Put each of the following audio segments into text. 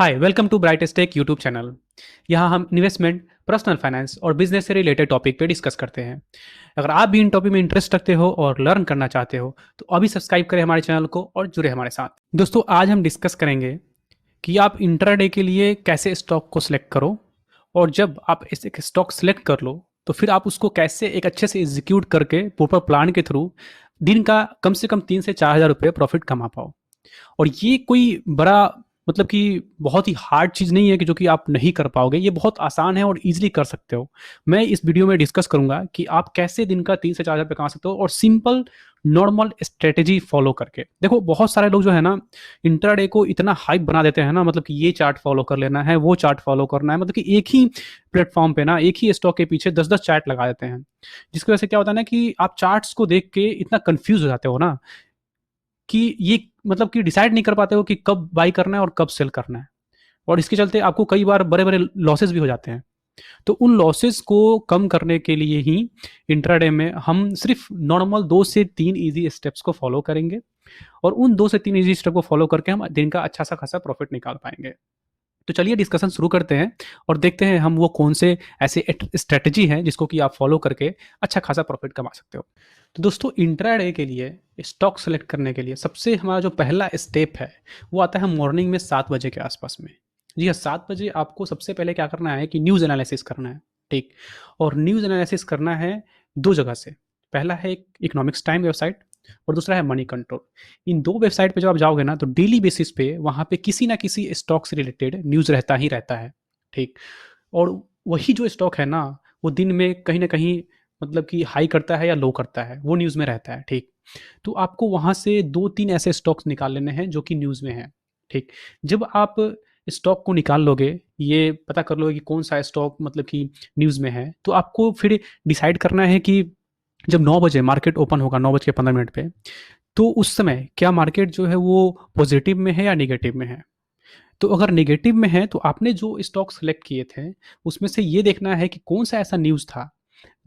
Hi welcome to Brightest Tech YouTube channel. यहाँ हम investment, personal finance और business से रिलेटेड टॉपिक पे डिस्कस करते हैं। अगर आप भी इन टॉपिक में इंटरेस्ट रखते हो और लर्न करना चाहते हो तो अभी सब्सक्राइब करें हमारे चैनल को और जुड़े हमारे साथ। दोस्तों, आज हम डिस्कस करेंगे कि आप इंट्राडे के लिए कैसे स्टॉक को सिलेक्ट करो, और जब आप इस एक स्टॉक सिलेक्ट कर लो तो फिर आप उसको कैसे एक अच्छे से एग्जीक्यूट करके प्रॉपर प्लान के थ्रू दिन का कम से कम 3 से 4 हज़ार रुपये प्रॉफिट कमा पाओ। और ये कोई बड़ा मतलब कि बहुत ही हार्ड चीज़ नहीं है कि जो कि आप नहीं कर पाओगे, ये बहुत आसान है और ईज़िली कर सकते हो। मैं इस वीडियो में डिस्कस करूँगा कि आप कैसे दिन का 3 से 4 हज़ार रुपए कमा सकते हो और सिंपल नॉर्मल स्ट्रैटेजी फ़ॉलो करके। देखो, बहुत सारे लोग जो है ना, इंट्राडे को इतना हाइप बना देते हैं ना, मतलब कि ये चार्ट फ़ॉलो कर लेना है, वो चार्ट फ़ॉलो करना है, मतलब कि एक ही प्लेटफ़ॉर्म पे ना, एक ही स्टॉक के पीछे 10-10 चार्ट लगा देते हैं। जिसकी वजह से क्या होता है ना कि आप चार्ट्स को देख के इतना कन्फ्यूज़ हो जाते हो ना कि ये मतलब कि डिसाइड नहीं कर पाते हो कि कब बाई करना है और कब सेल करना है। और इसके चलते आपको कई बार बड़े-बड़े लॉसेस भी हो जाते हैं। तो उन लॉसेस को कम करने के लिए ही इंट्राडे में हम सिर्फ़ नॉर्मल 2 से 3 ईज़ी स्टेप्स को फ़ॉलो करेंगे, और उन 2 से 3 ईज़ी स्टेप को फ़ॉलो करके हम दिन का अच्छा-सा खासा प्रॉफ़िट निकाल पाएँगे। तो चलिए डिस्कशन शुरू करते हैं और देखते हैं हम वो कौन से ऐसे स्ट्रेटजी हैं जिसको कि आप फॉलो करके अच्छा खासा प्रॉफिट कमा सकते हो। तो दोस्तों, इंट्राडे के लिए स्टॉक सेलेक्ट करने के लिए सबसे हमारा जो पहला स्टेप है वो आता है मॉर्निंग में 7 बजे के आसपास में। जी हाँ, 7 बजे आपको सबसे पहले क्या करना है कि न्यूज़ एनालिसिस करना है। ठीक। और न्यूज़ एनालिसिस करना है दो जगह से। पहला है एक इकोनॉमिक्स टाइम वेबसाइट, और दूसरा है मनी कंट्रोल। इन दो वेबसाइट पे जब आप जाओगे ना तो डेली बेसिस पे वहाँ पे किसी ना किसी स्टॉक से रिलेटेड न्यूज़ रहता ही रहता है। ठीक। और वही जो स्टॉक है ना, वो दिन में कहीं न कहीं मतलब कि हाई करता है या लो करता है, वो न्यूज़ में रहता है। ठीक। तो आपको वहाँ से 2-3 ऐसे स्टॉक्स निकाल लेने हैं जो कि न्यूज़ में हैं। ठीक। जब आप स्टॉक को निकाल लोगे, ये पता कर लोगे कि कौन-सा स्टॉक मतलब कि न्यूज़ में है, तो आपको फिर डिसाइड करना है कि जब 9 बजे मार्केट ओपन होगा, 9 बज के 15 मिनट पे, तो उस समय क्या मार्केट जो है वो पॉजिटिव में है या नेगेटिव में है? तो अगर नेगेटिव में है तो आपने जो स्टॉक सेलेक्ट किए थे, उसमें से ये देखना है कि कौन-सा ऐसा न्यूज़ था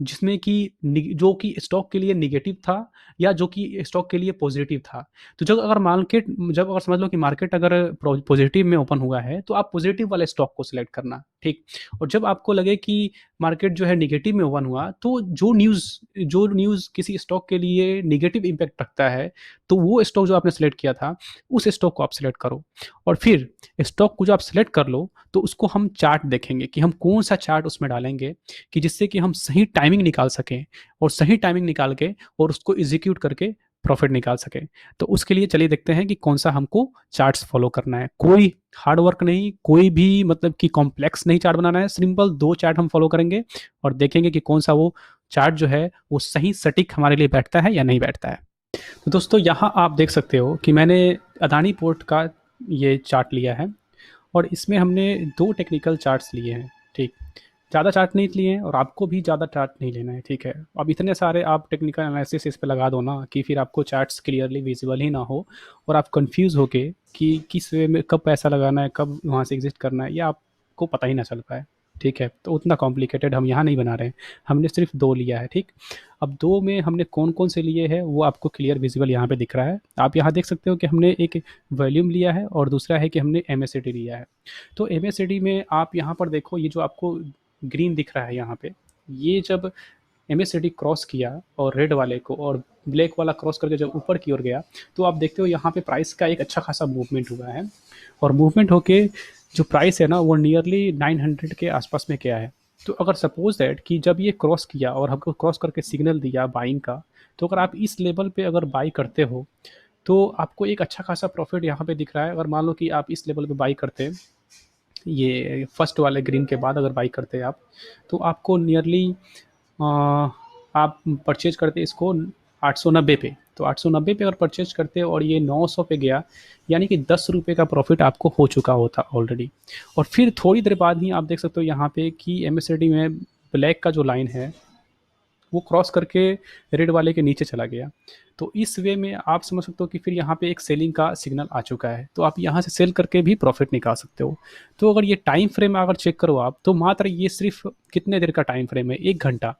जिसमें कि जो कि स्टॉक के लिए नेगेटिव था या जो कि स्टॉक के लिए पॉजिटिव था। तो जब अगर समझ लो कि मार्केट अगर पॉजिटिव में ओपन हुआ है, तो आप पॉजिटिव वाले स्टॉक को सिलेक्ट करना, ठीक? और जब आपको लगे कि मार्केट जो है नेगेटिव में ओपन हुआ, तो जो न्यूज़ किसी स्टॉक के लिए नेगेटिव इम्पैक्ट रखता है, तो वो स्टॉक जो आपने सेलेक्ट किया था, उस स्टॉक को आप सेलेक्ट करो। और फिर स्टॉक को जब आप सेलेक्ट कर लो, तो उसको हम चार्ट देखेंगे कि हम कौन-सा चार्ट उसमें डालेंगे कि जिससे कि हम सही टाइमिंग निकाल सकें, और सही टाइमिंग निकाल के और उसको एग्ज़ीक्यूट करके प्रॉफ़िट निकाल सकें। तो उसके लिए चलिए देखते हैं कि कौन-सा हमको चार्ट्स फ़ॉलो करना है। कोई हार्ड वर्क नहीं, कोई भी मतलब कि कॉम्प्लेक्स नहीं चार्ट बनाना है, सिंपल 2 चार्ट हम फ़ॉलो करेंगे और देखेंगे कि कौन-सा वो चार्ट जो है, वो सही सटीक हमारे लिए बैठता है या नहीं बैठता है। तो दोस्तों, यहाँ आप देख सकते हो कि मैंने अदानी पोर्ट का ये चार्ट लिया है, और इसमें हमने 2 टेक्निकल चार्ट्स लिए हैं, ठीक। ज़्यादा चार्ट नहीं लिए हैं और आपको भी ज़्यादा चार्ट नहीं लेना है, ठीक है। अब इतने सारे आप टेक्निकल एनालिसिस इस पे लगा दो ना कि फिर आपको चार्ट्स क्लियरली विज़िबल ही ना हो, और आप कन्फ्यूज़ होके कि किस वे में कब पैसा लगाना है, कब वहाँ से एग्ज़िट करना है, ये आपको पता ही ना चल पाए, ठीक है। तो उतना कॉम्प्लिकेटेड हम यहाँ नहीं बना रहे हैं, हमने सिर्फ़ 2 लिया है, ठीक। अब 2 में हमने कौन-कौन से लिए हैं, वो आपको क्लियर विज़िबल यहाँ पे दिख रहा है। आप यहाँ देख सकते हो कि हमने एक वॉल्यूम लिया है और दूसरा है कि हमने एमएससीडी लिया है। तो एमएससीडी में आप यहाँ पर देखो, ये जो आपको ग्रीन दिख रहा है यहाँ पे, ये जब एमएससीडी क्रॉस किया और रेड वाले को और ब्लैक वाला क्रॉस करके जब ऊपर की ओर गया, तो आप देखते हो यहाँ पे प्राइस का एक अच्छा खासा मूवमेंट हुआ है, और मूवमेंट होके जो प्राइस है ना, वो नियरली 900 के आसपास में गया है। तो अगर सपोज दैट कि जब ये क्रॉस किया और हमको क्रॉस करके सिग्नल दिया बाइंग का, तो अगर आप इस लेवल पे अगर बाई करते हो, तो आपको एक अच्छा खासा प्रॉफिट यहाँ पे दिख रहा है। अगर मान लो कि आप इस लेवल पे बाई करते हैं, ये फर्स्ट वाले ग्रीन के बाद अगर बाई करते हैं आप, तो आपको नियरली आप परचेज करते इसको 890 पे। तो 890 पे अगर परचेज करते और ये 900 पे गया, यानी कि 10 रुपये का प्रॉफिट आपको हो चुका होता ऑलरेडी। और फिर थोड़ी देर बाद ही आप देख सकते हो यहाँ पे कि एमएससीडी में ब्लैक का जो लाइन है, वो क्रॉस करके रेड वाले के नीचे चला गया। तो इस वे में आप समझ सकते हो कि फिर यहाँ पे एक सेलिंग का सिग्नल आ चुका है, तो आप यहाँ से सेल करके भी प्रॉफिट निकाल सकते हो। तो अगर ये टाइम फ्रेम अगर चेक करो आप, तो मात्र ये सिर्फ कितने देर का टाइम फ्रेम है, 1 घंटा।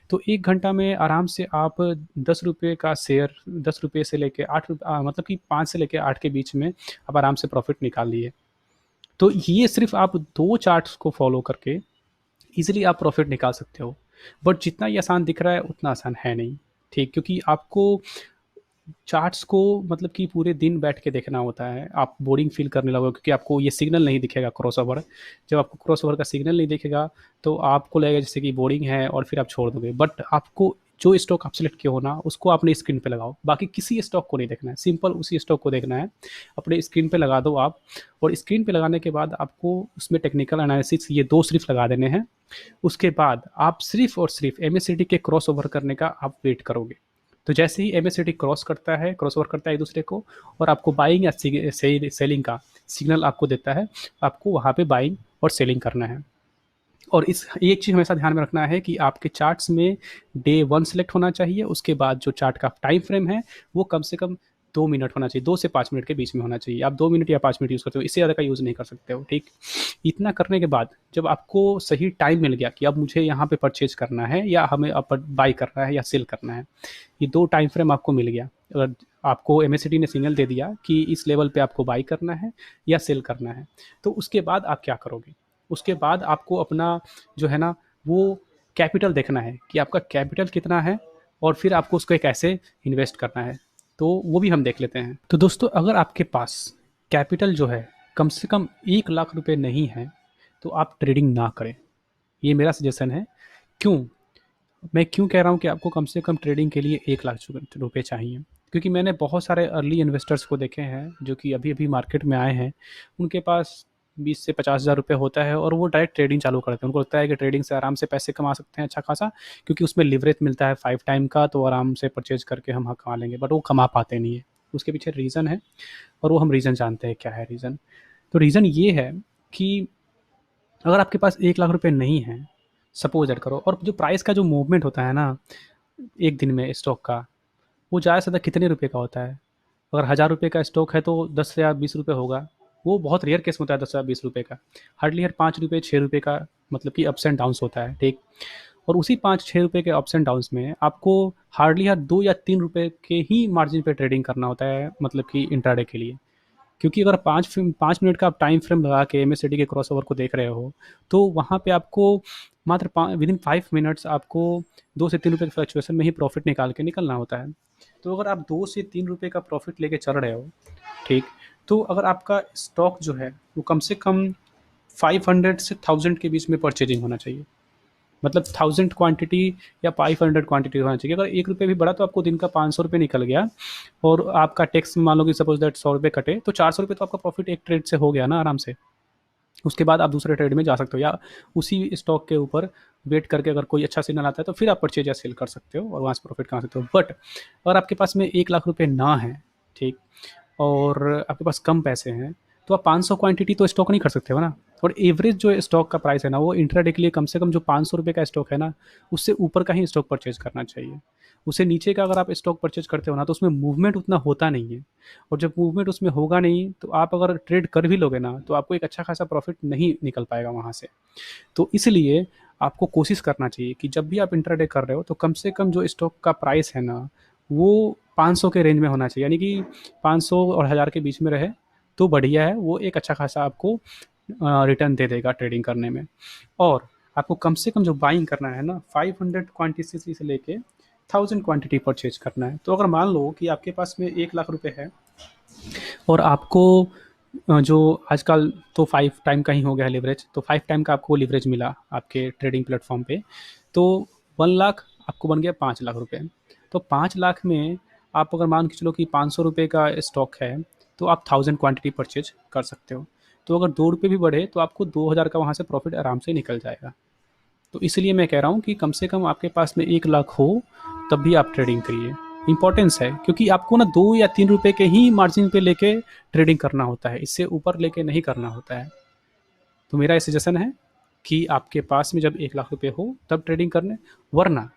तो 1 घंटा में आराम से आप 10 रुपये का शेयर, 10 रुपये से लेके 8 मतलब कि 5 से लेके 8 के बीच में आप आराम से प्रॉफिट निकाल लिए। तो ये सिर्फ आप 2 चार्ट्स को फॉलो करके ईज़िली आप प्रॉफ़िट निकाल सकते हो। बट जितना ये आसान दिख रहा है उतना आसान है नहीं, ठीक? क्योंकि आपको चार्ट्स को मतलब कि पूरे दिन बैठ के देखना होता है। आप बोरिंग फ़ील करने लगोगे क्योंकि आपको ये सिग्नल नहीं दिखेगा क्रॉसओवर। जब आपको क्रॉसओवर का सिग्नल नहीं दिखेगा, तो आपको लगेगा जैसे कि बोरिंग है और फिर आप छोड़ दोगे। बट आपको जो स्टॉक आप सेलेक्ट किए हो ना, उसको अपने स्क्रीन पे लगाओ। बाकी किसी स्टॉक को नहीं देखना है, सिंपल उसी स्टॉक को देखना है। अपने स्क्रीन पे लगा दो आप, और स्क्रीन पे लगाने के बाद आपको उसमें टेक्निकल एनालिसिस ये 2 सिर्फ़ लगा देने हैं। उसके बाद आप सिर्फ़ और सिर्फ़ एमएससीडी के क्रॉसओवर करने का आप वेट करोगे। तो जैसे ही एमएससीडी क्रॉस ओवर करता है एक दूसरे को, और आपको बाइंग या सेलिंग का सिग्नल आपको देता है, आपको वहाँ पे बाइंग और सेलिंग करना है। और इस एक चीज़ हमेशा ध्यान में रखना है कि आपके चार्ट्स में डे 1 सेलेक्ट होना चाहिए, उसके बाद जो चार्ट का टाइम फ्रेम है वो कम से कम 2 मिनट होना चाहिए, 2 से 5 मिनट के बीच में होना चाहिए। आप 2 मिनट या 5 मिनट यूज़ करते हो, इससे ज़्यादा का यूज़ नहीं कर सकते हो, ठीक? इतना करने के बाद जब आपको सही टाइम मिल गया कि अब मुझे यहाँ पे परचेज़ करना है या हमें अब बाय करना है या सेल करना है, ये 2 टाइम फ्रेम आपको मिल गया। अगर आपको एमएससीडी ने सिग्नल दे दिया कि इस लेवल पे आपको बाय करना है या सेल करना है, तो उसके बाद आप क्या करोगे? उसके बाद आपको अपना जो है ना, वो कैपिटल देखना है कि आपका कैपिटल कितना है, और फिर आपको उसको कैसे इन्वेस्ट करना है, तो वो भी हम देख लेते हैं। तो दोस्तों, अगर आपके पास कैपिटल जो है कम से कम 1 लाख रुपए नहीं है, तो आप ट्रेडिंग ना करें। ये मेरा सजेशन है। क्यों? मैं क्यों कह रहा हूँ कि आपको कम से कम ट्रेडिंग के लिए 1 लाख रुपए चाहिए? क्योंकि मैंने बहुत सारे अर्ली इन्वेस्टर्स को देखे हैं जो कि अभी अभी मार्केट में आए हैं। उनके पास 20 से 50 हज़ार रुपये होता है और वो डायरेक्ट ट्रेडिंग चालू करते हैं। उनको लगता है कि ट्रेडिंग से आराम से पैसे कमा सकते हैं अच्छा खासा, क्योंकि उसमें लिवरेज मिलता है 5 टाइम का, तो आराम से परचेज करके हम कमा लेंगे। बट वो कमा पाते नहीं है। उसके पीछे रीज़न है, और वो हम रीज़न जानते हैं क्या है रीज़न। तो रीज़न ये है कि अगर आपके पास 1 लाख रुपए नहीं है, सपोज दैट करो, और जो प्राइस का जो मूवमेंट होता है ना एक दिन में स्टॉक का, वो ज़्यादा से ज़्यादा कितने रुपए का होता है? अगर 1000 रुपये का स्टॉक है तो 10 या 20 रुपये होगा। वो बहुत रेयर केस में होता है 10 या 20 रुपये का। हार्डली हर 5 रुपये 6 रुपये का मतलब कि अप्स एंड डाउन्स होता है, ठीक? और उसी 5-6 रुपये के अप्स एंड डाउन्स में आपको हार्डली हर 2 या 3 रुपये के ही मार्जिन पे ट्रेडिंग करना होता है, मतलब कि इंट्राडे के लिए। क्योंकि अगर 5 मिनट का आप टाइम फ्रेम लगा के एमएससीडी के क्रॉसओवर को देख रहे हो, तो वहाँ पे आपको मात्र विदिन 5 मिनट्स आपको 2 से 3 रुपये के फ्लक्चुएशन में ही प्रॉफिट निकाल के निकलना होता है। तो अगर आप 2 से 3 रुपये का प्रॉफिट लेके चल रहे हो, ठीक? तो अगर आपका स्टॉक जो है वो कम से कम 500 से 1000 के बीच में परचेजिंग होना चाहिए। मतलब 1000 क्वांटिटी या 500 क्वांटिटी होना चाहिए। अगर 1 रुपये भी बढ़ा तो आपको दिन का 500 रुपये निकल गया, और आपका टैक्स मान लो कि सपोज दैट 100 रुपये कटे, तो 400 रुपये तो आपका प्रॉफिट एक ट्रेड से हो गया ना आराम से। उसके बाद आप दूसरे ट्रेड में जा सकते हो, या उसी स्टॉक के ऊपर वेट करके अगर कोई अच्छा सिग्नल आता है तो फिर आप परचेज या सेल कर सकते हो और वहाँ से प्रॉफिट कमा सकते हो। बट अगर आपके पास में 1 लाख रुपये ना है, ठीक, और आपके पास कम पैसे हैं, तो आप 500 क्वांटिटी तो स्टॉक नहीं कर सकते हो ना। और एवरेज जो स्टॉक का प्राइस है ना, वो इंट्राडे के लिए कम से कम जो 500 रुपये का स्टॉक है ना, उससे ऊपर का ही स्टॉक परचेज करना चाहिए। उससे नीचे का अगर आप स्टॉक परचेज करते हो ना, तो उसमें मूवमेंट उतना होता नहीं है, और जब मूवमेंट उसमें होगा नहीं, तो आप अगर ट्रेड कर भी लोगे ना, तो आपको एक अच्छा खासा प्रॉफिट नहीं निकल पाएगा वहाँ से। तो इसलिए आपको कोशिश करना चाहिए कि जब भी आप इंट्राडे कर रहे हो, तो कम से कम जो स्टॉक का प्राइस है ना, वो 500 के रेंज में होना चाहिए, यानी कि 500 और 1000 के बीच में रहे तो बढ़िया है। वो एक अच्छा खासा आपको रिटर्न दे देगा ट्रेडिंग करने में। और आपको कम से कम जो बाइंग करना है ना, 500 क्वांटिटी से लेके 1000 क्वांटिटी परचेज करना है। तो अगर मान लो कि आपके पास में 1 लाख रुपए है, और आपको जो आजकल तो 5 टाइम का ही हो गया है लिवरेज, तो 5 टाइम का आपको लिवरेज मिला आपके ट्रेडिंग प्लेटफॉर्म पे, तो 1 लाख आपको बन गया 5 लाख रुपए। तो 5 लाख में आप अगर मान के चलो कि 500 रुपये का स्टॉक है, तो आप 1000 क्वांटिटी परचेज कर सकते हो। तो अगर 2 रुपये भी बढ़े तो आपको 2000 का वहाँ से प्रॉफिट आराम से निकल जाएगा। तो इसलिए मैं कह रहा हूँ कि कम से कम आपके पास में 1 लाख हो, तब भी आप ट्रेडिंग करिए। इंपॉर्टेंस है, क्योंकि आपको ना 2 या 3 रुपये के ही मार्जिन पे लेके ट्रेडिंग करना होता है, इससे ऊपर लेके नहीं करना होता है। तो मेरा ये सजेशन है कि आपके पास में जब 1 लाख रुपये हो तब ट्रेडिंग करने, वरना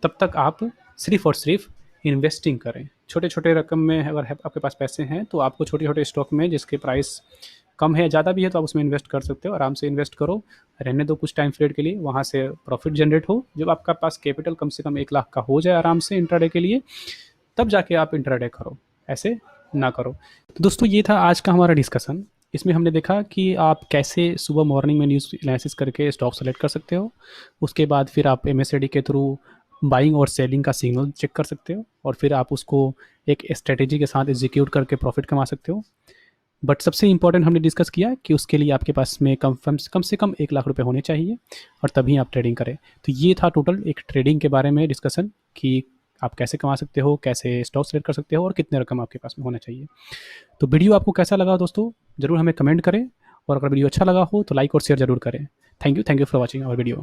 तब तक आप सिर्फ और सिर्फ इन्वेस्टिंग करें। छोटे छोटे रकम में अगर आपके पास पैसे हैं, तो आपको छोटे छोटे स्टॉक में जिसके प्राइस कम है, ज़्यादा भी है, तो आप उसमें इन्वेस्ट कर सकते हो। आराम से इन्वेस्ट करो, रहने दो कुछ टाइम पीरियड के लिए, वहाँ से प्रॉफिट जनरेट हो। जब आपका पास कैपिटल कम से कम 1 लाख का हो जाए आराम से इंट्राडे के लिए, तब जाके आप इंट्राडे करो, ऐसे ना करो। तो दोस्तों, ये था आज का हमारा डिस्कशन। इसमें हमने देखा कि आप कैसे सुबह मॉर्निंग में न्यूज़ एनालिसिस करके स्टॉक सेलेक्ट कर सकते हो। उसके बाद फिर आप एमएससीआईडी के थ्रू बाइंग और सेलिंग का सिग्नल चेक कर सकते हो और फिर आप उसको एक स्ट्रेटेजी के साथ एग्जीक्यूट करके प्रॉफिट कमा सकते हो। बट सबसे इंपॉर्टेंट हमने डिस्कस किया कि उसके लिए आपके पास में कम से कम 1 लाख रुपए होने चाहिए और तभी आप ट्रेडिंग करें। तो ये था टोटल एक ट्रेडिंग के बारे में डिस्कशन कि आप कैसे कमा सकते हो, कैसे स्टॉक सेलेक्ट कर सकते हो और कितने रकम आपके पास में होना चाहिए। तो वीडियो आपको कैसा लगा दोस्तों, ज़रूर हमें कमेंट करें और अगर वीडियो अच्छा लगा हो तो लाइक और शेयर ज़रूर करें। Thank you for watching our video.